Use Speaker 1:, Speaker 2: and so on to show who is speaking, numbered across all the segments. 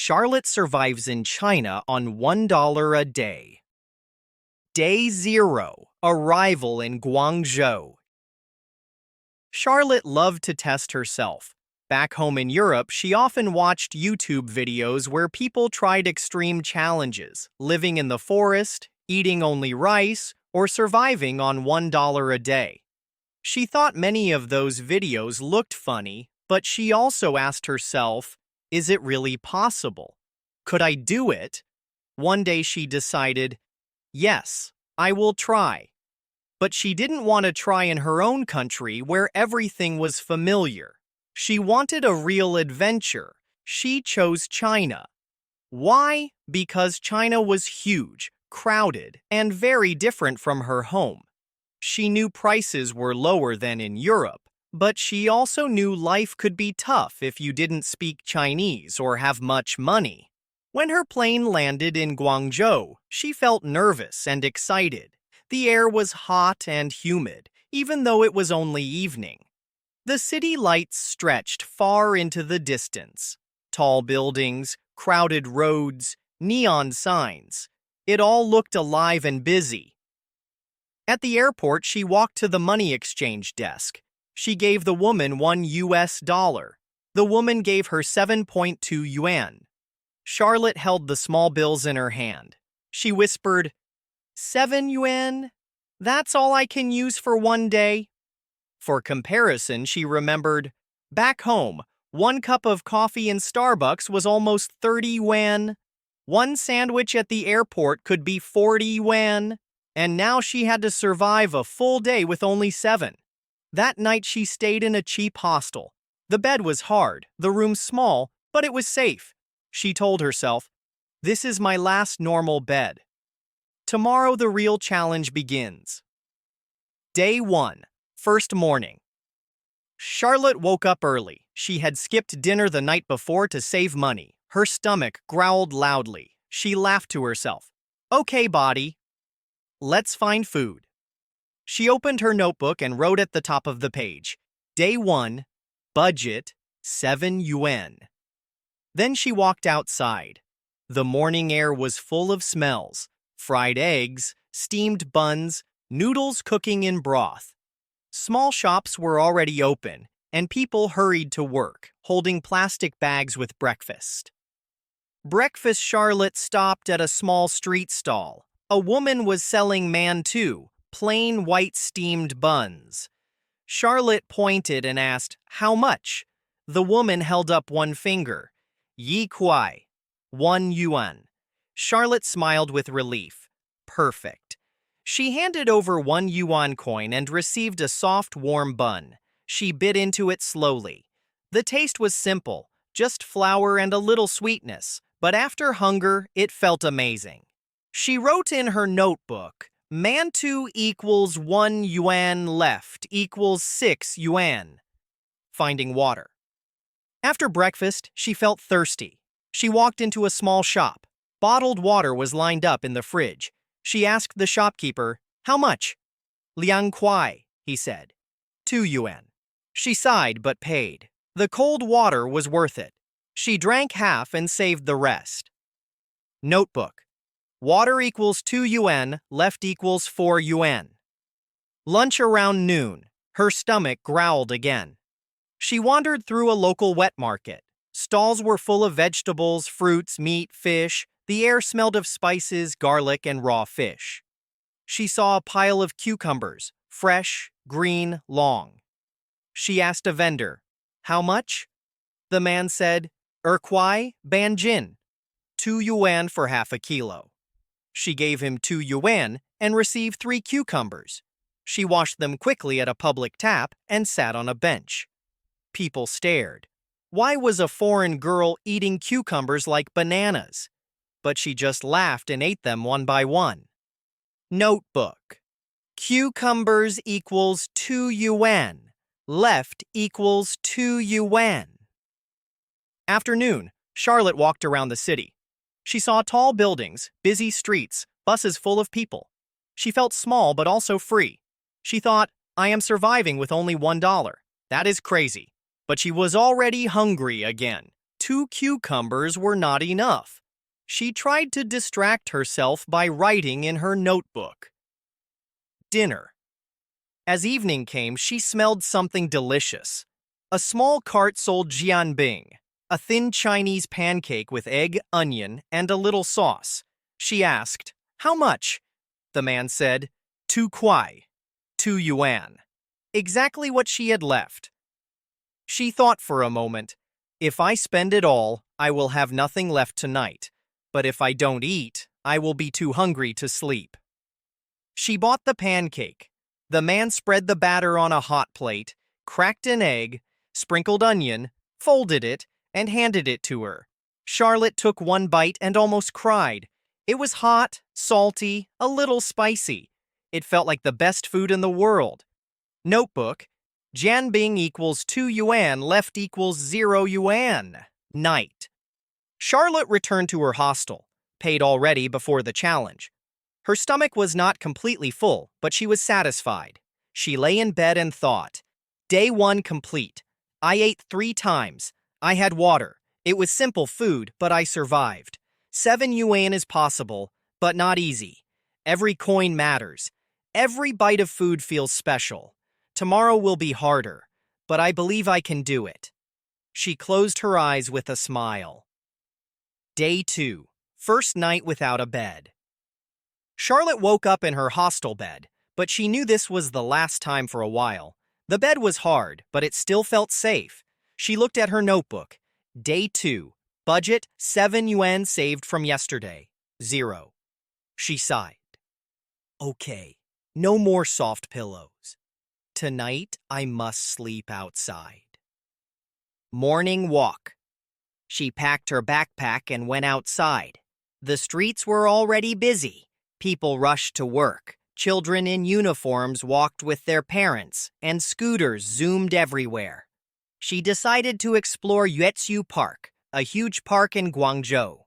Speaker 1: Charlotte survives in China on $1 a day. Day 0. Arrival in Guangzhou. Charlotte loved to test herself. Back home in Europe, she often watched YouTube videos where people tried extreme challenges, living in the forest, eating only rice, or surviving on $1 a day. She thought many of those videos looked funny, but she also asked herself, is it really possible? Could I do it? One day she decided, yes, I will try. But she didn't want to try in her own country where everything was familiar. She wanted a real adventure. She chose China. Why? Because China was huge, crowded, and very different from her home. She knew prices were lower than in Europe, but she also knew life could be tough if you didn't speak Chinese or have much money. When her plane landed in Guangzhou, she felt nervous and excited. The air was hot and humid, even though it was only evening. The city lights stretched far into the distance. Tall buildings, crowded roads, neon signs. It all looked alive and busy. At the airport, she walked to the money exchange desk. She gave the woman $1. The woman gave her 7.2 yuan. Charlotte held the small bills in her hand. She whispered, 7 yuan? That's all I can use for one day? For comparison, she remembered, back home, 1 cup of coffee in Starbucks was almost 30 yuan. 1 sandwich at the airport could be 40 yuan. And now she had to survive a full day with only 7. That night she stayed in a cheap hostel. The bed was hard, the room small, but it was safe. She told herself, this is my last normal bed. Tomorrow the real challenge begins. Day 1. First morning. Charlotte woke up early. She had skipped dinner the night before to save money. Her stomach growled loudly. She laughed to herself. Okay, body. Let's find food. She opened her notebook and wrote at the top of the page, Day 1, budget, 7 yuan. Then she walked outside. The morning air was full of smells, fried eggs, steamed buns, noodles cooking in broth. Small shops were already open, and people hurried to work, holding plastic bags with breakfast. Breakfast. Charlotte stopped at a small street stall. A woman was selling mantou, plain white steamed buns. Charlotte pointed and asked, how much? The woman held up one finger. Yi kuai, 1 yuan. Charlotte smiled with relief. Perfect. She handed over 1 yuan coin and received a soft, warm bun. She bit into it slowly. The taste was simple, just flour and a little sweetness, but after hunger, it felt amazing. She wrote in her notebook, mantou equals 1 yuan left equals 6 yuan. Finding water. After breakfast, she felt thirsty. She walked into a small shop. Bottled water was lined up in the fridge. She asked the shopkeeper, how much? Liang kuai, he said. 2 yuan. She sighed but paid. The cold water was worth it. She drank half and saved the rest. Notebook. Water equals 2 yuan, left equals 4 yuan. Lunch around noon. Her stomach growled again. She wandered through a local wet market. Stalls were full of vegetables, fruits, meat, fish. The air smelled of spices, garlic, and raw fish. She saw a pile of cucumbers, fresh, green, long. She asked a vendor, how much? The man said, kuai banjin, 2 yuan for half a kilo. She gave him 2 yuan and received 3 cucumbers. She washed them quickly at a public tap and sat on a bench. People stared. Why was a foreign girl eating cucumbers like bananas? But she just laughed and ate them one by one. Notebook. Cucumbers equals 2 yuan. Left equals 2 yuan. Afternoon, Charlotte walked around the city. She saw tall buildings, busy streets, buses full of people. She felt small but also free. She thought, I am surviving with only $1. That is crazy. But she was already hungry again. 2 cucumbers were not enough. She tried to distract herself by writing in her notebook. Dinner. As evening came, she smelled something delicious. A small cart sold jianbing, a thin Chinese pancake with egg, onion, and a little sauce. She asked, "How much?" The man said, 2 kuai, 2 yuan. Exactly what she had left. She thought for a moment, "If I spend it all, I will have nothing left tonight. But if I don't eat, I will be too hungry to sleep." She bought the pancake. The man spread the batter on a hot plate, cracked an egg, sprinkled onion, folded it, and handed it to her. Charlotte took one bite and almost cried. It was hot, salty, a little spicy. It felt like the best food in the world. Notebook. Jianbing equals 2 yuan, left equals 0 yuan. Night. Charlotte returned to her hostel, paid already before the challenge. Her stomach was not completely full, but she was satisfied. She lay in bed and thought, "Day 1 complete. I ate 3 times. I had water. It was simple food, but I survived. 7 yuan is possible, but not easy. Every coin matters. Every bite of food feels special. Tomorrow will be harder, but I believe I can do it." She closed her eyes with a smile. Day 2. First night without a bed. Charlotte woke up in her hostel bed, but she knew this was the last time for a while. The bed was hard, but it still felt safe. She looked at her notebook. Day 2. Budget 7 yuan saved from yesterday. 0. She sighed. Okay, no more soft pillows. Tonight I must sleep outside. Morning walk. She packed her backpack and went outside. The streets were already busy. People rushed to work. Children in uniforms walked with their parents, and scooters zoomed everywhere. She decided to explore Yueziu Park, a huge park in Guangzhou.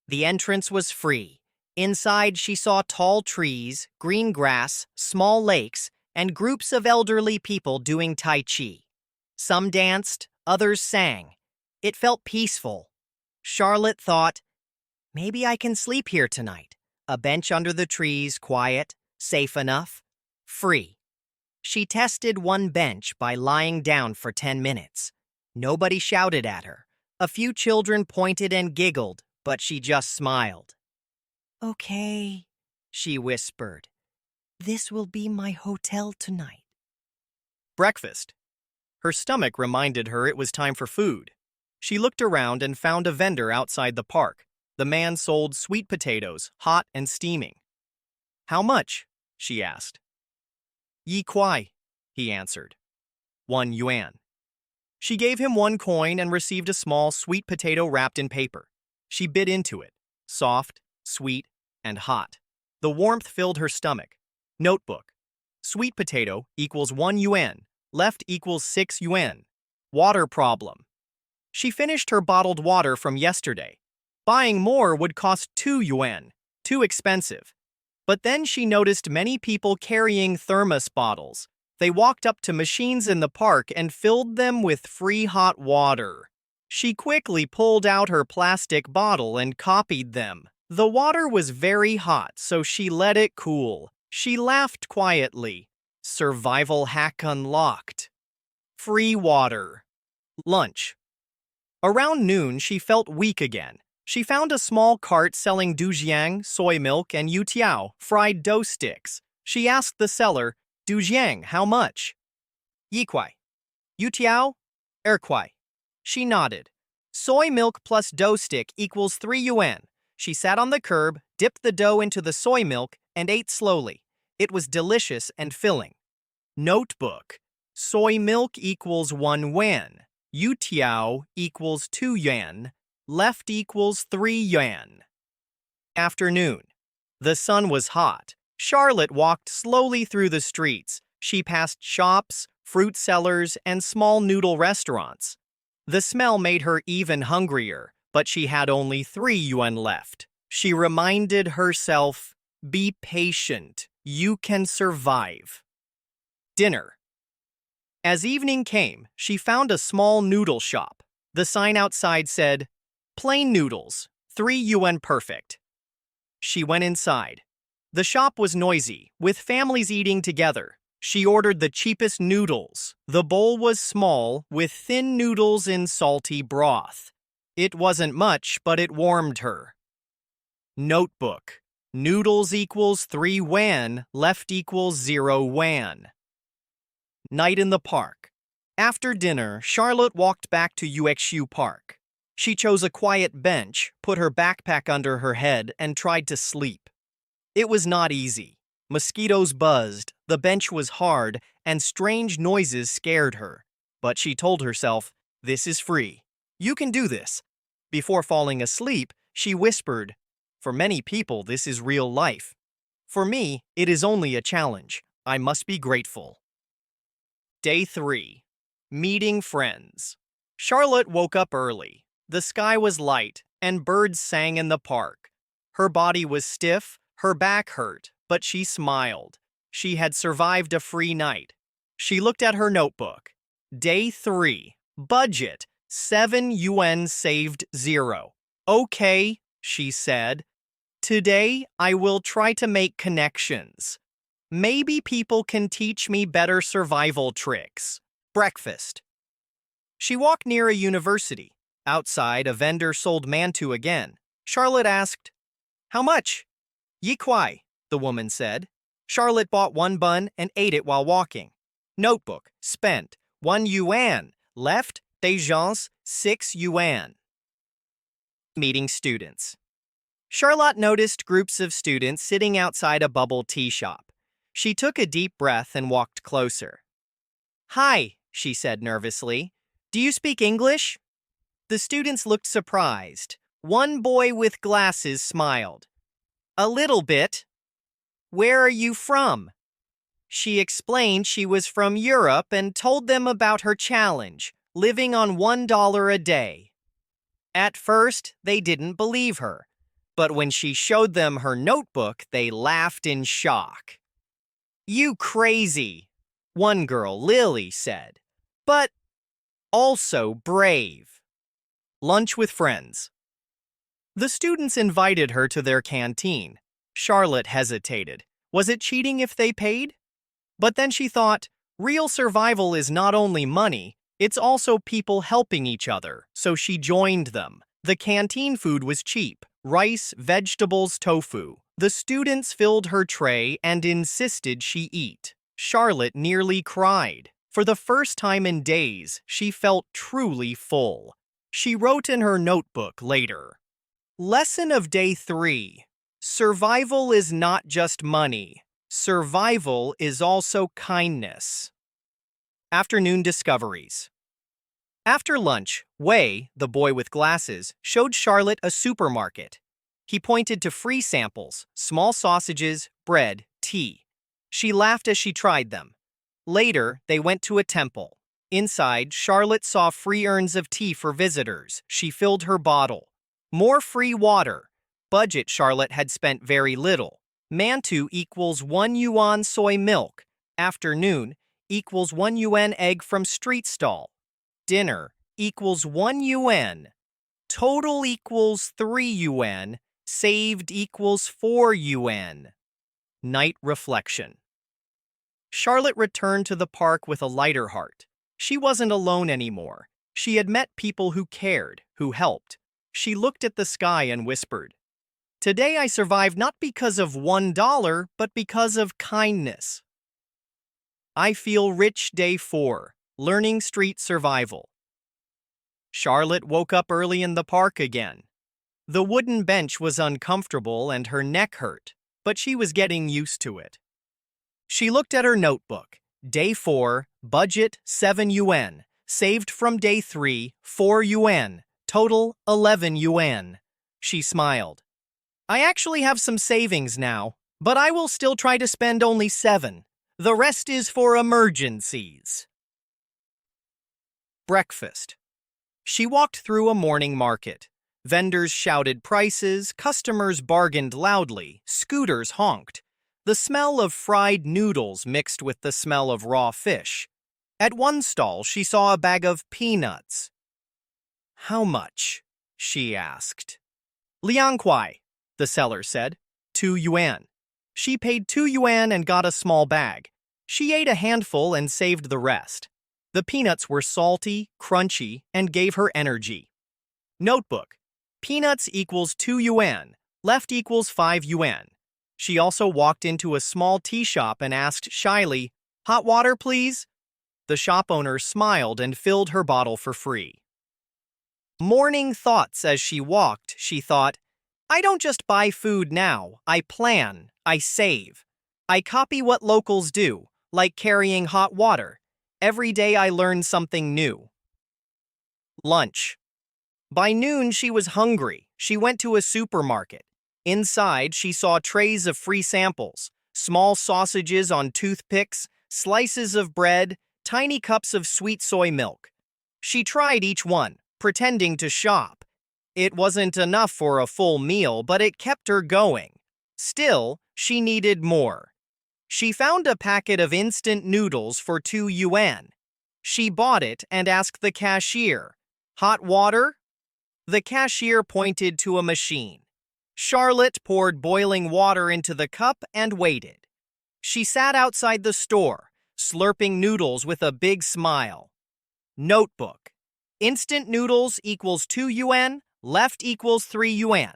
Speaker 1: The entrance was free. Inside, she saw tall trees, green grass, small lakes, and groups of elderly people doing Tai Chi. Some danced, others sang. It felt peaceful. Charlotte thought, "Maybe I can sleep here tonight. A bench under the trees, quiet, safe enough, free." She tested one bench by lying down for 10 minutes. Nobody shouted at her. A few children pointed and giggled, but she just smiled. "Okay," she whispered. "This will be my hotel tonight." Breakfast. Her stomach reminded her it was time for food. She looked around and found a vendor outside the park. The man sold sweet potatoes, hot and steaming. "How much?" she asked. "Yi kuai," he answered. 1 yuan. She gave him 1 coin and received a small sweet potato wrapped in paper. She bit into it, soft, sweet, and hot. The warmth filled her stomach. Notebook. Sweet potato equals 1 yuan, left equals 6 yuan. Water problem. She finished her bottled water from yesterday. Buying more would cost 2 yuan, too expensive. But then she noticed many people carrying thermos bottles. They walked up to machines in the park and filled them with free hot water. She quickly pulled out her plastic bottle and copied them. The water was very hot, so she let it cool. She laughed quietly. Survival hack unlocked. Free water. Lunch. Around noon, she felt weak again. She found a small cart selling doujiang, soy milk, and youtiao, fried dough sticks. She asked the seller, "Doujiang, how much?" "Yi kuai." "Youtiao?" "Kuai." She nodded. Soy milk plus dough stick equals 3 yuan. She sat on the curb, dipped the dough into the soy milk, and ate slowly. It was delicious and filling. Notebook. Soy milk equals 1 yuan. Youtiao equals 2 yuan. Left equals 3 yuan. Afternoon. The sun was hot. Charlotte walked slowly through the streets. She passed shops, fruit sellers, and small noodle restaurants. The smell made her even hungrier, but she had only 3 yuan left. She reminded herself, "Be patient. You can survive." Dinner. As evening came, she found a small noodle shop. The sign outside said, "Plain noodles, 3 yuan perfect." She went inside. The shop was noisy, with families eating together. She ordered the cheapest noodles. The bowl was small, with thin noodles in salty broth. It wasn't much, but it warmed her. Notebook. Noodles equals 3 yuan, left equals 0 yuan. Night in the park. After dinner, Charlotte walked back to UXU Park. She chose a quiet bench, put her backpack under her head, and tried to sleep. It was not easy. Mosquitoes buzzed, the bench was hard, and strange noises scared her. But she told herself, "This is free. You can do this." Before falling asleep, she whispered, "For many people, this is real life. For me, it is only a challenge. I must be grateful." Day 3. Meeting friends. Charlotte woke up early. The sky was light, and birds sang in the park. Her body was stiff, her back hurt, but she smiled. She had survived a free night. She looked at her notebook. Day 3. Budget. 7 yuan saved 0. "Okay," she said. "Today, I will try to make connections. Maybe people can teach me better survival tricks." Breakfast. She walked near a university. Outside, a vendor sold mantou again. Charlotte asked, "How much?" "Yi kuai," the woman said. Charlotte bought 1 bun and ate it while walking. Notebook. Spent 1 yuan. Left, dépense 6 yuan. Meeting students. Charlotte noticed groups of students sitting outside a bubble tea shop. She took a deep breath and walked closer. "Hi," she said nervously. "Do you speak English?" The students looked surprised. One boy with glasses smiled. "A little bit." "Where are you from?" She explained she was from Europe and told them about her challenge, living on $1 a day. At first, they didn't believe her, but when she showed them her notebook, they laughed in shock. "You crazy," one girl, Lily, said, "but also brave." Lunch with friends. The students invited her to their canteen. Charlotte hesitated. Was it cheating if they paid? But then she thought, real survival is not only money, it's also people helping each other, so she joined them. The canteen food was cheap: rice, vegetables, tofu. The students filled her tray and insisted she eat. Charlotte nearly cried. For the first time in days, she felt truly full. She wrote in her notebook later. Lesson of Day 3. Survival is not just money. Survival is also kindness. Afternoon discoveries. After lunch, Wei, the boy with glasses, showed Charlotte a supermarket. He pointed to free samples: small sausages, bread, tea. She laughed as she tried them. Later, they went to a temple. Inside, Charlotte saw free urns of tea for visitors. She filled her bottle. More free water. Budget. Charlotte had spent very little. Mantou equals 1 yuan soy milk. Afternoon equals 1 yuan egg from street stall. Dinner equals 1 yuan. Total equals 3 yuan. Saved equals 4 yuan. Night reflection. Charlotte returned to the park with a lighter heart. She wasn't alone anymore. She had met people who cared, who helped. She looked at the sky and whispered, "Today I survived not because of $1, but because of kindness." I feel rich. Day 4. Learning street survival. Charlotte woke up early in the park again. The wooden bench was uncomfortable and her neck hurt, but she was getting used to it. She looked at her notebook. Day 4, budget 7 yuan. Saved from day 3, 4 yuan. Total 11 yuan. She smiled. I actually have some savings now, but I will still try to spend only 7. The rest is for emergencies. Breakfast. She walked through a morning market. Vendors shouted prices, customers bargained loudly, scooters honked. The smell of fried noodles mixed with the smell of raw fish. At one stall, she saw a bag of peanuts. How much? She asked. 2块, the seller said. 2 yuan. She paid 2 yuan and got a small bag. She ate a handful and saved the rest. The peanuts were salty, crunchy, and gave her energy. Notebook. Peanuts equals 2 yuan, left equals 5 yuan. She also walked into a small tea shop and asked shyly, "Hot water, please?" The shop owner smiled and filled her bottle for free. Morning thoughts. As she walked, she thought, I don't just buy food now, I plan, I save. I copy what locals do, like carrying hot water. Every day I learn something new. Lunch. By noon, she was hungry. She went to a supermarket. Inside, she saw trays of free samples, small sausages on toothpicks, slices of bread, tiny cups of sweet soy milk. She tried each one, pretending to shop. It wasn't enough for a full meal, but it kept her going. Still, she needed more. She found a packet of instant noodles for 2 yuan. She bought it and asked the cashier, "Hot water?" The cashier pointed to a machine. Charlotte poured boiling water into the cup and waited. She sat outside the store, slurping noodles with a big smile. Notebook. Instant noodles equals 2 yuan, left equals 3 yuan.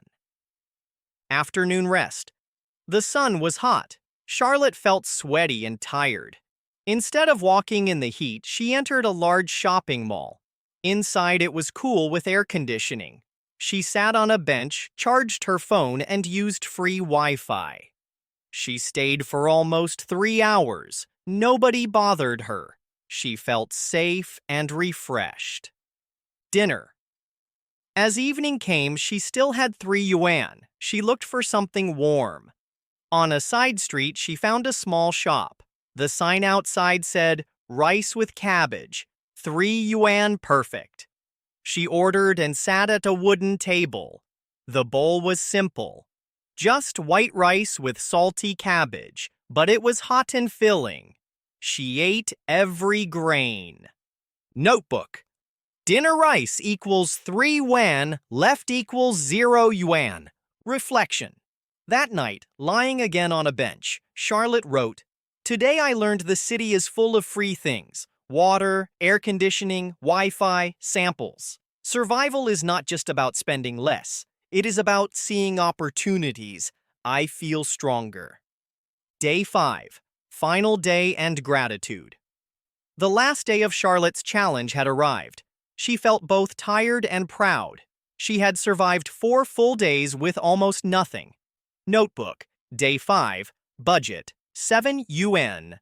Speaker 1: Afternoon rest. The sun was hot. Charlotte felt sweaty and tired. Instead of walking in the heat, she entered a large shopping mall. Inside, it was cool with air conditioning. She sat on a bench, charged her phone, and used free Wi-Fi. She stayed for almost 3 hours. Nobody bothered her. She felt safe and refreshed. Dinner. As evening came, she still had 3 yuan. She looked for something warm. On a side street, she found a small shop. The sign outside said, "Rice with cabbage, 3 yuan perfect." She ordered and sat at a wooden table. The bowl was simple. Just white rice with salty cabbage, but it was hot and filling. She ate every grain. Notebook. Dinner rice equals 3 yuan, left equals 0 yuan. Reflection. That night, lying again on a bench, Charlotte wrote, "Today I learned the city is full of free things. Water, air conditioning, Wi-Fi, samples. Survival is not just about spending less. It is about seeing opportunities. I feel stronger." Day 5. Final day and gratitude. The last day of Charlotte's challenge had arrived. She felt both tired and proud. She had survived 4 full days with almost nothing. Notebook. Day 5. Budget. 7 yuan.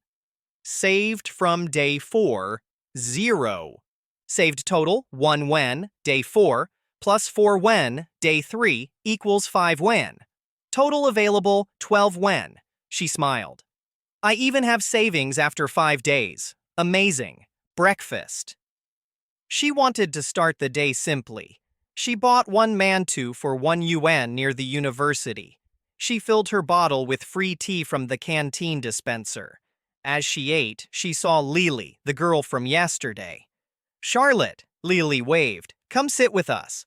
Speaker 1: Saved from day 4, 0. Saved total, 1 yuan, day 4, plus 4 yuan, day 3, equals 5 yuan. Total available, 12 yuan. She smiled. I even have savings after 5 days. Amazing. Breakfast. She wanted to start the day simply. She bought one mantou for 1 yuan near the university. She filled her bottle with free tea from the canteen dispenser. As she ate, she saw Lily, the girl from yesterday. "Charlotte," Lily waved, "come sit with us."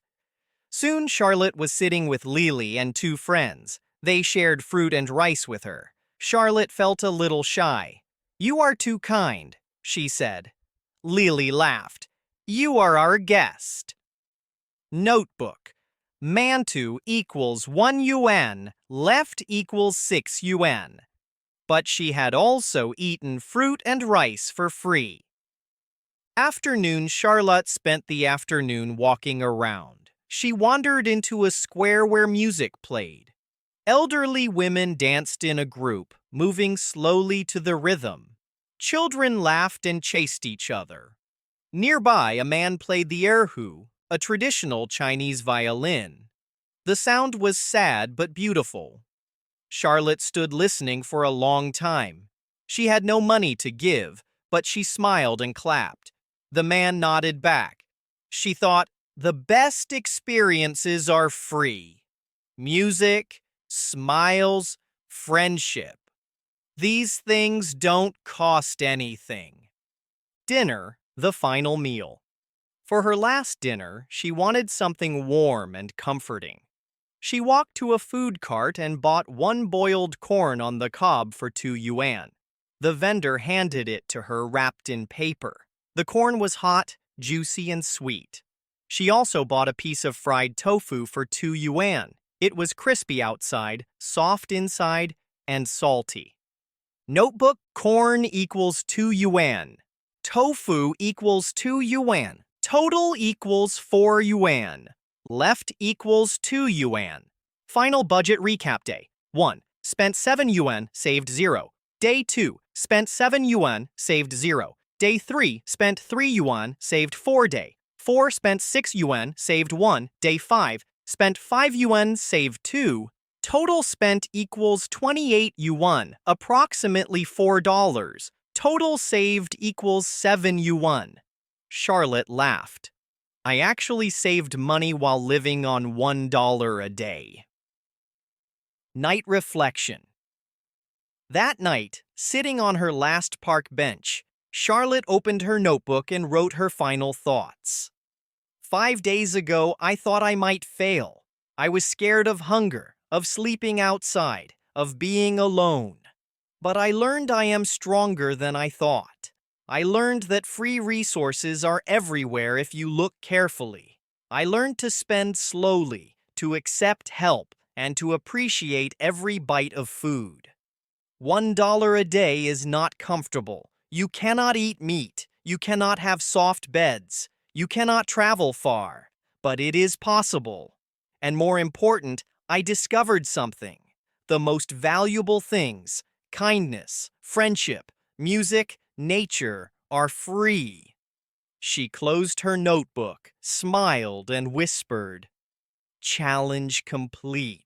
Speaker 1: Soon Charlotte was sitting with Lily and 2 friends. They shared fruit and rice with her. Charlotte felt a little shy. "You are too kind," she said. Lily laughed. "You are our guest." Notebook. Mantou equals 1 yuan, left equals 6 yuan. But she had also eaten fruit and rice for free. Afternoon. Charlotte spent the afternoon walking around. She wandered into a square where music played. Elderly women danced in a group, moving slowly to the rhythm. Children laughed and chased each other. Nearby, a man played the erhu, a traditional Chinese violin. The sound was sad but beautiful. Charlotte stood listening for a long time. She had no money to give, but she smiled and clapped. The man nodded back. She thought, the best experiences are free. Music, smiles, friendship. These things don't cost anything. Dinner, the final meal. For her last dinner, she wanted something warm and comforting. She walked to a food cart and bought one boiled corn on the cob for 2 yuan. The vendor handed it to her wrapped in paper. The corn was hot, juicy, and sweet. She also bought a piece of fried tofu for 2 yuan. It was crispy outside, soft inside, and salty. Notebook corn equals 2 yuan. Tofu equals 2 yuan. Total equals 4 yuan. Left equals 2 yuan. Final budget recap day. 1. Spent 7 yuan, saved 0. Day 2. Spent 7 yuan, saved 0. Day 3. Spent 3 yuan, saved 4. Day 4. Spent 6 yuan, saved 1. Day 5. Spent 5 yuan, saved 2. Total spent equals 28 yuan, approximately $4. Total saved equals 7 yuan. Charlotte laughed. I actually saved money while living on $1 a day. Night reflection. That night, sitting on her last park bench, Charlotte opened her notebook and wrote her final thoughts. 5 days ago, I thought I might fail. I was scared of hunger, of sleeping outside, of being alone. But I learned I am stronger than I thought. I learned that free resources are everywhere if you look carefully. I learned to spend slowly, to accept help, and to appreciate every bite of food. $1 a day is not comfortable. You cannot eat meat. You cannot have soft beds. You cannot travel far. But it is possible. And more important, I discovered something. The most valuable things, kindness, friendship, music, nature, are free. She closed her notebook, smiled, and whispered, "Challenge complete."